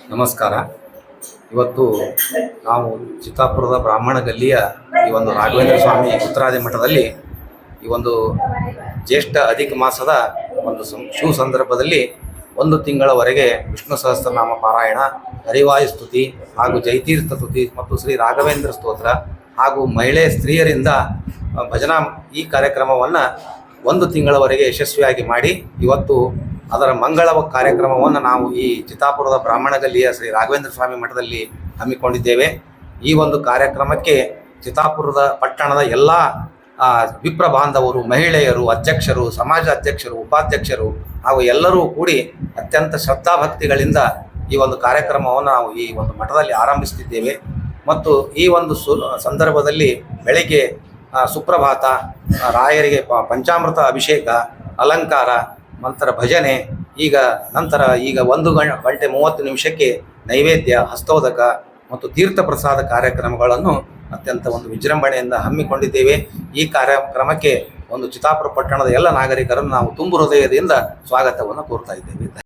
ನಮಸ್ಕಾರ. ಇವತ್ತು ನಾವು ಚಿತ್ತಾಪುರದ ಬ್ರಾಹ್ಮಣ ಗಲ್ಲಿಯ ಈ ಒಂದು ರಾಘವೇಂದ್ರ ಸ್ವಾಮಿ ಉತ್ತರಾದಿ ಮಠದಲ್ಲಿ ಈ ಒಂದು ಜ್ಯೇಷ್ಠ ಅಧಿಕ ಮಾಸದ ಒಂದು ಶುಭ ಸಂದರ್ಭದಲ್ಲಿ ಒಂದು ತಿಂಗಳವರೆಗೆ ವಿಷ್ಣು ಸಹಸ್ರನಾಮ ಪಾರಾಯಣ, ಹರಿವಾಯು ಸ್ತುತಿ ಹಾಗೂ ಜೈತೀರ್ಥ ಸ್ತುತಿ ಮತ್ತು ಶ್ರೀ ರಾಘವೇಂದ್ರ ಸ್ತೋತ್ರ ಹಾಗೂ ಮಹಿಳೆ ಸ್ತ್ರೀಯರಿಂದ ಭಜನಾ ಈ ಕಾರ್ಯಕ್ರಮವನ್ನು ಒಂದು ತಿಂಗಳವರೆಗೆ ಯಶಸ್ವಿಯಾಗಿ ಮಾಡಿ ಇವತ್ತು ಅದರ ಮಂಗಳ ಕಾರ್ಯಕ್ರಮವನ್ನು ನಾವು ಈ ಚಿತ್ತಾಪುರದ ಬ್ರಾಹ್ಮಣ ಗಲ್ಲಿಯ ಶ್ರೀ ರಾಘವೇಂದ್ರ ಸ್ವಾಮಿ ಮಠದಲ್ಲಿ ಹಮ್ಮಿಕೊಂಡಿದ್ದೇವೆ. ಈ ಒಂದು ಕಾರ್ಯಕ್ರಮಕ್ಕೆ ಚಿತ್ತಾಪುರದ ಪಟ್ಟಣದ ಎಲ್ಲ ವಿಪ್ರ ಬಾಂಧವರು, ಮಹಿಳೆಯರು, ಅಧ್ಯಕ್ಷರು, ಸಮಾಜ ಅಧ್ಯಕ್ಷರು, ಉಪಾಧ್ಯಕ್ಷರು ಹಾಗೂ ಎಲ್ಲರೂ ಕೂಡಿ ಅತ್ಯಂತ ಶ್ರದ್ಧಾಭಕ್ತಿಗಳಿಂದ ಈ ಒಂದು ಕಾರ್ಯಕ್ರಮವನ್ನು ನಾವು ಈ ಒಂದು ಮಠದಲ್ಲಿ ಆರಂಭಿಸುತ್ತಿದ್ದೇವೆ. ಮತ್ತು ಈ ಒಂದು ಸಂದರ್ಭದಲ್ಲಿ ಬೆಳಗ್ಗೆ ಸುಪ್ರಭಾತ, ರಾಯರಿಗೆ ಪಂಚಾಮೃತ ಅಭಿಷೇಕ, ಅಲಂಕಾರ, ನಂತರ ಭಜನೆ, ನಂತರ 1 ಗಂಟೆ 30 ನಿಮಿಷಕ್ಕೆ ನೈವೇದ್ಯ, ಹಸ್ತೋದಕ ಮತ್ತು ತೀರ್ಥ ಪ್ರಸಾದ ಕಾರ್ಯಕ್ರಮಗಳನ್ನು ಅತ್ಯಂತ ಒಂದು ವಿಜೃಂಭಣೆಯಿಂದ ಹಮ್ಮಿಕೊಂಡಿದ್ದೇವೆ. ಈ ಕಾರ್ಯಕ್ರಮಕ್ಕೆ ಒಂದು ಚಿತ್ತಾಪುರ ಪಟ್ಟಣದ ಎಲ್ಲ ನಾಗರಿಕರನ್ನು ನಾವು ತುಂಬು ಹೃದಯದಿಂದ ಸ್ವಾಗತವನ್ನು ಕೋರ್ತಾ ಇದ್ದೇವೆ.